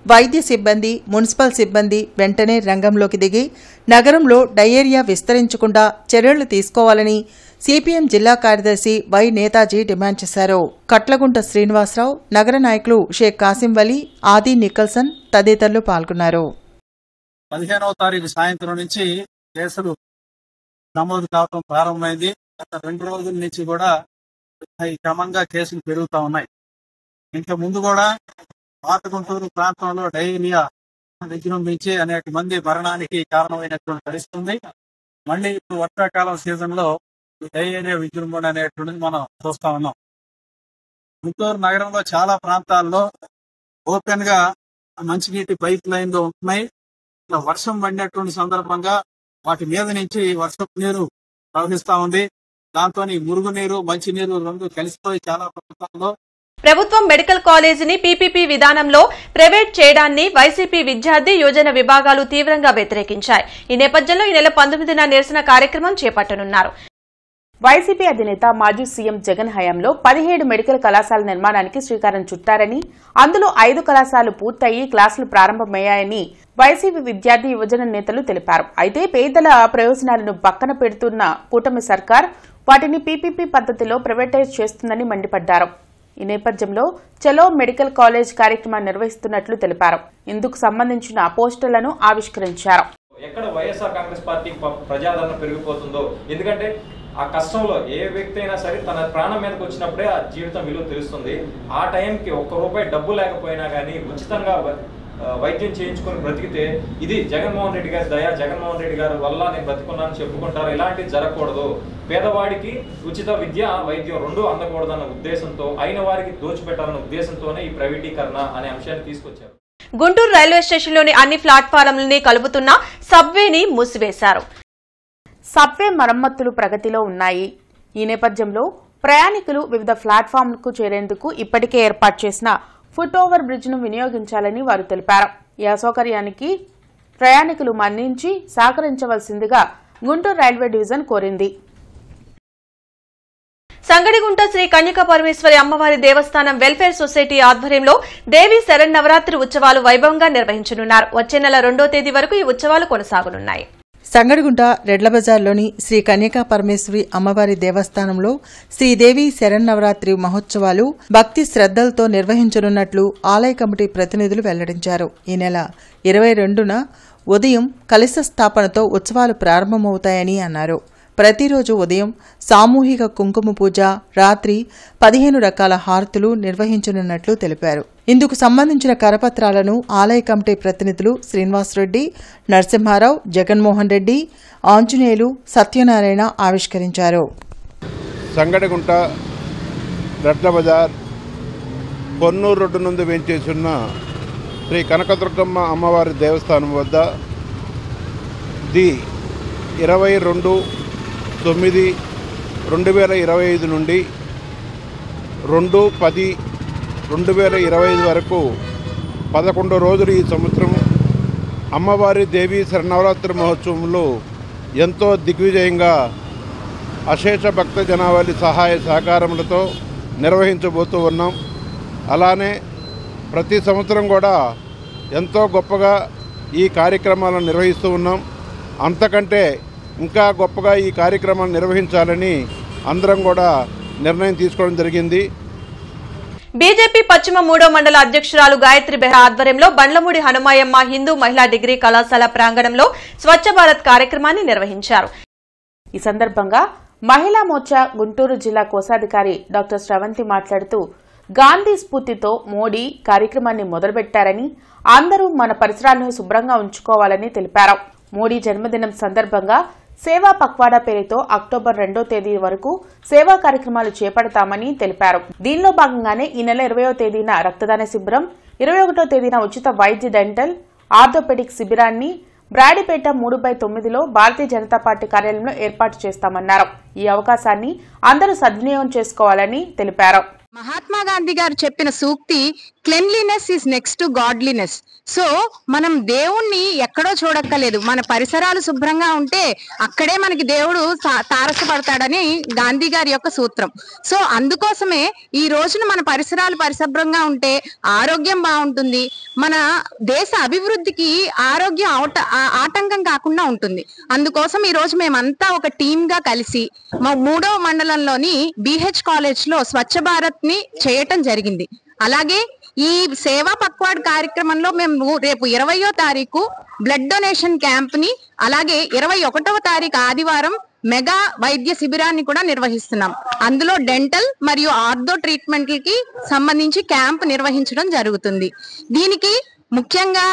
వైద్య సిబ్బంది, మున్సిపల్ సిబ్బంది వెంటనే రంగంలోకి దిగి నగరంలో డయేరియా విస్తరించకుండా చర్యలు తీసుకోవాలని సిపిఎం జిల్లా కార్యదర్శి వై నేతాజీ డిమాండ్ చేశారు. కట్లగుంట శ్రీనివాసరావు, నగర నాయకులు షేక్ కాసిం వలీ, ఆది నికల్సన్ తదితరులు పాల్గొన్నారు. 15వ తారీఖు సాయంత్రం నుంచి కేసులు నమోదు కావడం ప్రారంభమైంది. గత 2 రోజుల నుంచి కూడా క్రమంగా కేసులు పెరుగుతూ ఉన్నాయి. ఇంకా ముందు కూడా పాత గుంటూరు ప్రాంతంలో డయేరియా విజృంభించి అనేక మంది మరణానికి కారణమైనటువంటి పరిస్థితుంది. మళ్ళీ ఇప్పుడు వర్షాకాలం సీజన్ లో డయేరియా విజృంభణ అనేటువంటిది మనం చూస్తా ఉన్నాం. గుంటూరు నగరంలో చాలా ప్రాంతాల్లో ఓపెన్ గా మంచినీటి పైప్ లైన్లు ఉంటున్నాయి. వర్షం పడినటువంటి సందర్భంగా వాటి మీద నుంచి వర్షపు నీరు ప్రవహిస్తా ఉంది. దాంతో మురుగునీరు, మంచినీరు రెండు కలిసిపోయి చాలా ప్రాంతాల్లో. ప్రభుత్వం మెడికల్ కాలేజీని పీపీపీ విధానంలో ప్రైవేట్ చేయడాన్ని వైసీపీ విద్యార్థి యువజన విభాగాలు తీవ్రంగా వ్యతిరేకించాయి. ఈ నేపథ్యంలో ఈ నెల 19న నిరసన కార్యక్రమం చేపట్టనున్నారు. వైసీపీ అధినేత మాజీ సీఎం జగన్ హయాంలో 17 మెడికల్ కళాశాల నిర్మాణానికి శ్రీకారం చుట్టారని, అందులో 5 కళాశాలలు పూర్తయి క్లాసులు ప్రారంభమయ్యాయని వైసీపీ విద్యార్థి యువజన నేతలు తెలిపారు. అయితే పేదల ప్రయోజనాలను పక్కన పెడుతున్న కూటమి సర్కార్ వాటిని పీపీపీ పద్ధతిలో ప్రైవేటైజ్ చేస్తుందని మండిపడ్డారు. ఈ నేపథ్యంలో చలో మెడికల్ కాలేజ్ కార్యక్రమాన్ని నిర్వహిస్తున్నట్లు తెలిపారు. ఇందుకు సంబంధించిన పోస్టర్లను ఆవిష్కరించారు. ఎక్కడ వైఎస్ఆర్ కాంగ్రెస్ పార్టీ ప్రజాదరణ పెరిగిపోతుందో, ఎందుకంటే ఆ కష్టంలో ఏ వ్యక్తి అయినా సరే తన ప్రాణం మీదకి వచ్చినప్పుడే ఆ జీవితం విలువ తెలుస్తుంది. ఆ టైంకి ₹1 డబ్బు లేకపోయినా కానీ ఉచితంగా వైద్యం చేయించుకొని బ్రతికితే ఇది జగన్మోహన్ రెడ్డి గారి దయ, జగన్మోహన్ రెడ్డి గారి వల్ల నేను బ్రతుకున్నాను చెప్పుకుంటారు. ఇలాంటివి జరగకూడదు. పేదవాడికి ఉచిత విద్య, వైద్యం రెండూ అందకూడదన్న ఉద్దేశంతో, అయిన వారికి దోచిపెట్టాలన్న ఉద్దేశంతోనే ఈ ప్రైవేటీకరణ అనే అంశాన్ని తీసుకొచ్చారు. గుంటూరు రైల్వే స్టేషన్లోని అన్ని ప్లాట్ఫారంలని కలుపుతున్న సబ్వేని మూసివేశారు. సబ్వే మరమ్మతులు ప్రగతిలో ఉన్నాయి. ఈ నేపథ్యంలో ప్రయాణికులు వివిధ ప్లాట్ఫామ్లకు చేరేందుకు ఇప్పటికే ఏర్పాటు చేసిన ఫుట్ ఓవర్ బ్రిడ్జ్ ను వినియోగించాలని వారు తెలిపారు. ఈ అసౌకర్యానికి ప్రయాణికులు మన్నించి సహకరించవలసిందిగా గుంటూరు రైల్వే డివిజన్ కోరింది. సంగడిగుంట శ్రీ కన్యకా పరమేశ్వరి అమ్మవారి దేవస్థానం వెల్ఫేర్ సొసైటీ ఆధ్వర్యంలో దేవీ శరన్నవరాత్రి ఉత్సవాలు వైభవంగా నిర్వహించనున్నారు. వచ్చే నెల 2వ తేదీ వరకు ఈ ఉత్సవాలు కొనసాగనున్నాయి. సంగడిగుంట రెడ్లబజార్లోని శ్రీ కన్యకా పరమేశ్వరి అమ్మవారి దేవస్థానంలో శ్రీదేవి శరన్నవరాత్రి మహోత్సవాలు భక్తి శ్రద్దలతో నిర్వహించనున్నట్లు ఆలయ కమిటీ ప్రతినిధులు వెల్లడించారు. ఈ నెల 22న ఉదయం కలశ స్థాపనతో ఉత్సవాలు ప్రారంభమవుతాయని అన్నారు. ప్రతిరోజు ఉదయం సామూహిక కుంకుమ పూజ, రాత్రి 15 రకాల హారతులు నిర్వహించనున్నట్లు తెలిపారు. ఇందుకు సంబంధించిన కరపత్రాలను ఆలయ కమిటీ ప్రతినిధులు శ్రీనివాసరెడ్డి, నరసింహారావు, జగన్మోహన్ రెడ్డి, ఆంజనేయులు, సత్యనారాయణ ఆవిష్కరించారు. సంగడిగుంట రెడ్లబజార్ పొన్నూరు రోడ్డు నుండి వేంచేసున్న శ్రీ కనకదుర్గమ్మ అమ్మవారి దేవస్థానం వద్ద 22/9/2025 నుండి 2/10/2025 వరకు 11 రోజులు ఈ సంవత్సరం అమ్మవారి దేవీ శరన్నవరాత్రి మహోత్సవంలో ఎంతో దిగ్విజయంగా అశేష భక్త జనావళి సహాయ సహకారములతో నిర్వహించబోతూ ఉన్నాం. అలానే ప్రతి సంవత్సరం కూడా ఎంతో గొప్పగా ఈ కార్యక్రమాలను నిర్వహిస్తూ ఉన్నాం. అంతకంటే ఇంకా గొప్పగా ఈ కార్యక్రమాన్ని నిర్వహించాలని అందరం కూడా నిర్ణయం తీసుకోవడం జరిగింది. బీజేపీ పశ్చిమ 3వ మండల అధ్యక్షురాలు గాయత్రి బెహ్రా ఆధ్వర్యంలో బండ్లమూడి హనుమాయమ్మ హిందూ మహిళా డిగ్రీ కళాశాల ప్రాంగణంలో స్వచ్ఛ భారత్ కార్యక్రమాన్ని నిర్వహించారు. ఈ సందర్భంగా మహిళా మోర్చా గుంటూరు జిల్లా కోశాధికారి డాక్టర్ శ్రవంతి మాట్లాడుతూ గాంధీ స్ఫూర్తితో మోడీ కార్యక్రమాన్ని మొదలుపెట్టారని, అందరూ మన పరిసరాలను శుభ్రంగా ఉంచుకోవాలని తెలిపారు. మోడీ జన్మదినం సందర్భంగా సేవా పక్వాడా పేరుతో అక్టోబర్ 2వ తేదీ వరకు సేవా కార్యక్రమాలు చేపడతామని తెలిపారు. దీనిలో భాగంగానే ఈ నెల 20వ తేదీన రక్తదాన శిబిరం, 21వ తేదీన ఉచిత వైద్య డెంటల్ ఆర్థోపెడిక్ శిబిరాన్ని బ్రాడీపేట 3/9లో భారతీయ జనతా పార్టీ కార్యాలయంలో ఏర్పాటు చేస్తామన్నారు. ఈ అవకాశాన్ని అందరూ సద్వినియోగం చేసుకోవాలని తెలిపారు. మహాత్మా గాంధీ గారు చెప్పిన సూక్తి cleanliness is next to godliness. So మనం దేవుణ్ణి ఎక్కడో చూడక్కర్లేదు, మన పరిసరాలు శుభ్రంగా ఉంటే అక్కడే మనకి దేవుడు తారసపడతాడని గాంధీ గారి యొక్క సూత్రం. సో అందుకోసమే ఈ రోజున మన పరిసరాలు పరిశుభ్రంగా ఉంటే ఆరోగ్యం బాగుంటుంది, మన దేశ అభివృద్ధికి ఆరోగ్యం ఆటంకం కాకుండా ఉంటుంది. అందుకోసం ఈ రోజు మేమంతా ఒక టీమ్ గా కలిసి మా 3వ మండలంలోని BH కాలేజ్ లో స్వచ్ఛ భారత్ ని చేయటం జరిగింది. అలాగే ఈ సేవా పక్వాడ్ కార్యక్రమంలో మేము రేపు 20వ తారీఖు బ్లడ్ డొనేషన్ క్యాంప్ ని, అలాగే 21వ తారీఖు ఆదివారం మెగా వైద్య శిబిరాన్ని కూడా నిర్వహిస్తున్నాం. అందులో డెంటల్ మరియు ఆర్థో ట్రీట్మెంట్లకి సంబంధించి క్యాంప్ నిర్వహించడం జరుగుతుంది. దీనికి ముఖ్యంగా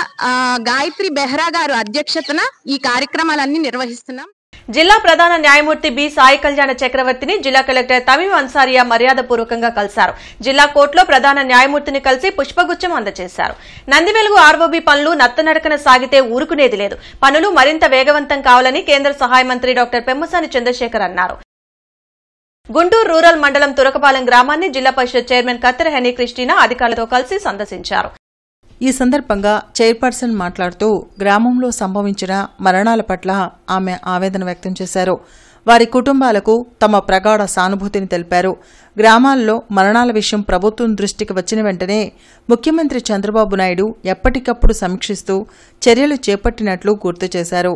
గాయత్రి బెహ్రా గారు అధ్యక్షతన ఈ కార్యక్రమాలన్నీ నిర్వహిస్తున్నాం. జిల్లా ప్రధాన న్యాయమూర్తి బి సాయి కళ్యాణ చక్రవర్తిని జిల్లా కలెక్టర్ తమీం అన్సారియా మర్యాదపూర్వకంగా కలిశారు. జిల్లా కోర్టులో ప్రధాన న్యాయమూర్తిని కలిసి పుష్పగుచ్చం అందజేశారు. నందివెలుగు ROB పనులు నత్తనడకన సాగితే ఊరుకునేది లేదు, పనులు మరింత వేగవంతం కావాలని కేంద్ర సహాయ మంత్రి డాక్టర్ పెమ్మసాని చంద్రశేఖర్ అన్నారు. గుంటూరు రూరల్ మండలం తురకపాలెం గ్రామాన్ని జిల్లా పరిషత్ చైర్మన్ కత్తెర హెనీ క్రిస్టినా అధికారులతో కలిసి సందర్శించారు. ఈ సందర్భంగా చైర్పర్సన్ మాట్లాడుతూ గ్రామంలో సంభవించిన మరణాల పట్ల ఆమె ఆవేదన వ్యక్తం చేశారు. వారి కుటుంబాలకు తమ ప్రగాఢ సానుభూతిని తెలిపారు. గ్రామాల్లో మరణాల విషయం ప్రభుత్వం దృష్టికి వచ్చిన వెంటనే ముఖ్యమంత్రి చంద్రబాబు నాయుడు ఎప్పటికప్పుడు సమీక్షిస్తూ చర్యలు చేపట్టినట్లు గుర్తు చేశారు.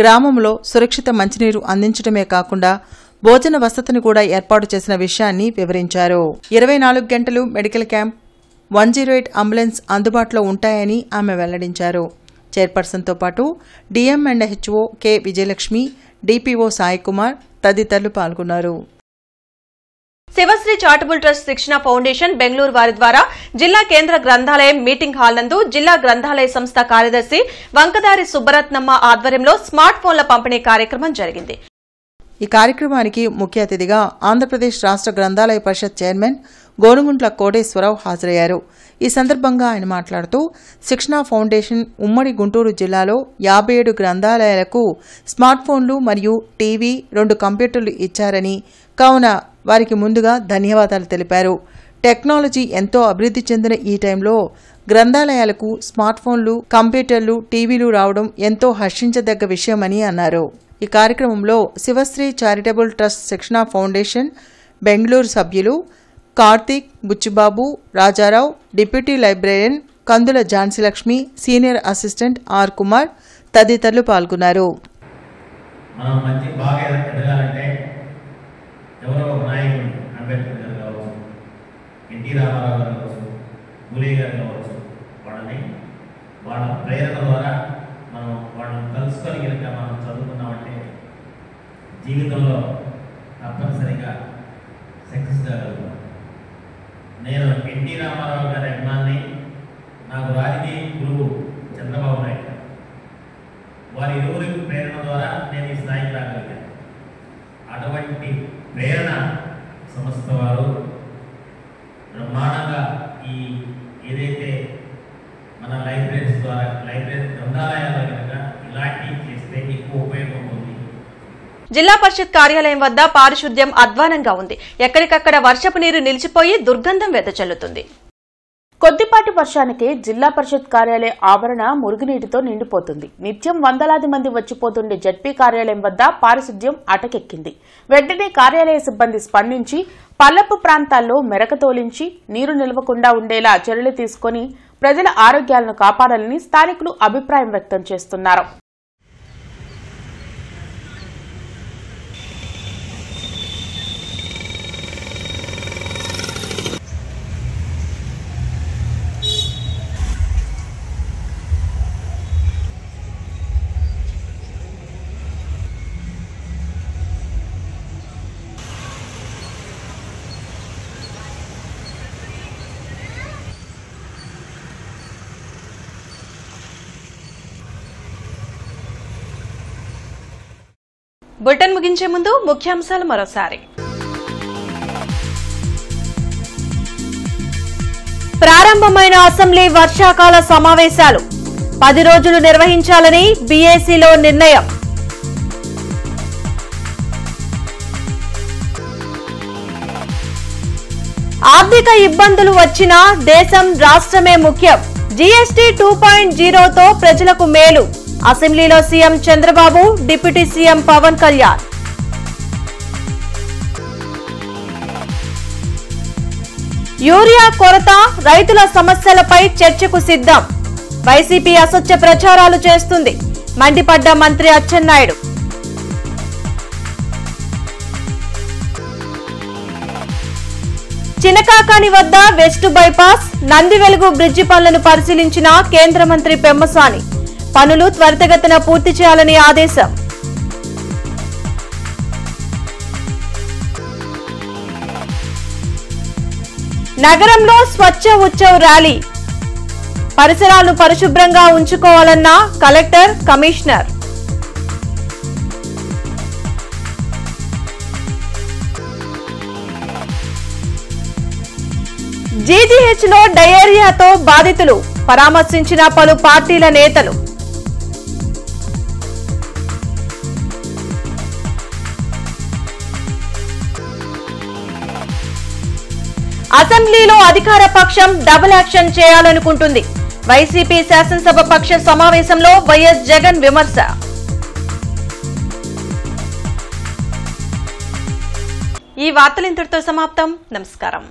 గ్రామంలో సురక్షిత మంచినీరు అందించడమే కాకుండా భోజన వసతిని కూడా ఏర్పాటు చేసిన విషయాన్ని వివరించారు. 24 గంటలు మెడికల్ క్యాంప్, 108 అంబులెన్స్ అందుబాటులో ఉంటాయని ఆమె వెల్లడించారు. చైర్పర్సన్తో పాటు DM and HO K Vijayalakshmi, DPO Sai Kumar తదితరులు పాల్గొన్నారు. శివశ్రీ చారిటబుల్ ట్రస్ట్ శిక్షణ ఫౌండేషన్ బెంగళూరు వారి ద్వారా జిల్లా కేంద్ర గ్రంథాలయం మీటింగ్ హాల్ నందు జిల్లా గ్రంథాలయ సంస్థ కార్యదర్శి వంకదారి సుబ్బరత్నమ్మ ఆధ్వర్యంలో స్మార్ట్ ఫోన్ల పంపిణీ కార్యక్రమం జరిగింది. ఈ కార్యక్రమానికి ముఖ్య అతిథిగా ఆంధ్రప్రదేశ్ రాష్ట్ర గ్రంథాలయ పరిషత్ చైర్మన్ గోనుగుంట్ల కోటేశ్వరరావు హాజరయ్యారు. ఈ సందర్భంగా ఆయన మాట్లాడుతూ శిక్షణ ఫౌండేషన్ ఉమ్మడి గుంటూరు జిల్లాలో 57 గ్రంథాలయాలకు స్మార్ట్ ఫోన్లు మరియు టీవీ, 2 కంప్యూటర్లు ఇచ్చారని, కావున వారికి ముందుగా ధన్యవాదాలు తెలిపారు. టెక్నాలజీ ఎంతో అభివృద్ధి చెందిన ఈ టైంలో గ్రంథాలయాలకు స్మార్ట్ ఫోన్లు, కంప్యూటర్లు, టీవీలు రావడం ఎంతో హర్షించదగ్గ విషయమని అన్నారు. ఈ కార్యక్రమంలో శివశ్రీ చారిటబుల్ ట్రస్ట్ శిక్షణ ఫౌండేషన్ బెంగళూరు సభ్యులు కార్తీక్, బుచ్చిబాబు, రాజారావు, డిప్యూటీ లైబ్రేరియన్ కందుల ఝాన్సీలక్ష్మి, సీనియర్ అసిస్టెంట్ R కుమార్ తదితరులు పాల్గొన్నారు. మనం మంచి బాగా ఎదగాలంటే ఎవరో నాయకుడు అంబేద్కర్ గారు కావచ్చు, ఎన్టీ రామారావు గారు కావచ్చు, పూలే గారు కావచ్చు, వాళ్ళ ప్రేరణ ద్వారా మనం వాళ్ళని కలుసుకొని కనుక మనం చదువుకున్నామంటే జీవితంలో తప్పనిసరిగా సక్సెస్ కాగలుగుతాం. నేను ఎన్టీ రామారావు గారి అభిమాని, నాకు రాజకీయ గురువు చంద్రబాబు నాయుడు గారు. వారి ఇరువురికి ప్రేరణ ద్వారా నేను ఈ స్థాయికి రాగలిగాను. అటువంటి ప్రేరణ సంస్థ వారు బ్రహ్మాండంగా ఈ ఏదైతే మన లైబ్రరీస్ ద్వారా లైబ్రరీ గ్రంథాలయాల్లో కనుక ఇలాంటివి చేస్తే ఎక్కువ ఉపయోగం ఉంది. జిల్లా పరిషత్ కార్యాలయం వద్ద పారిశుద్ధ్యం అధ్వానంగా ఉంది. ఎక్కడికక్కడ వర్షపు నీరు నిలిచిపోయి దుర్గంధం వెదజల్లుతుంది. కొద్దిపాటి వర్షానికే జిల్లా పరిషత్ కార్యాలయ ఆవరణ మురుగునీటితో నిండిపోతుంది. నిత్యం వందలాది మంది వచ్చిపోతుండే జడ్పీ కార్యాలయం వద్ద పారిశుద్ధ్యం అటకెక్కింది. వెంటనే కార్యాలయ సిబ్బంది స్పందించి పల్లపు ప్రాంతాల్లో మెరక తోలించి నీరు నిలవకుండా ఉండేలా చర్యలు తీసుకుని ప్రజల ఆరోగ్యాలను కాపాడాలని స్థానికులు అభిప్రాయం వ్యక్తం చేస్తున్నారు. బులెటిన్ ముగించే ముందు ముఖ్యాంశాలు మరోసారి. ప్రారంభమైన అసెంబ్లీ వర్షాకాల సమావేశాలు 10 రోజులు నిర్వహించాలని బీఏసీలో నిర్ణయం. ఆర్థిక ఇబ్బందులు వచ్చినా దేశం రాష్ట్రమే ముఖ్యం. జీఎస్టీ 2.0తో ప్రజలకు మేలు. అసెంబ్లీలో CM Chandrababu, deputy CM Pawan Kalyan. Urea కొరత, రైతుల సమస్యలపై చర్చకు సిద్ధం. వైసీపీ అసత్య ప్రచారాలు చేస్తుంది. మండిపడ్డ మంత్రి అచ్చెన్నాయుడు. చినకాకాని వద్ద వెస్ట్ బైపాస్, నందివెలుగు బ్రిడ్జి పనులను పరిశీలించిన కేంద్ర మంత్రి పెమ్మసాని. పనులు త్వరితగతిన పూర్తి చేయాలని ఆదేశం. నగరంలో స్వచ్ఛ ఉత్సవ్ ర్యాలీ. పరిసరాలను పరిశుభ్రంగా ఉంచుకోవాలన్న కలెక్టర్, కమిషనర్. జీజీహెచ్లో డయేరియాతో బాధితులు పరామర్శించిన పలు పార్టీల నేతలు. అసెంబ్లీలో అధికార పక్షం డబుల్ యాక్షన్ చేయాలనుకుంటుంది. వైసీపీ శాసనసభ పక్ష సమావేశంలో వైఎస్ జగన్ విమర్శ. ఈ వార్తలు ఇంతటితో సమాప్తం. నమస్కారం.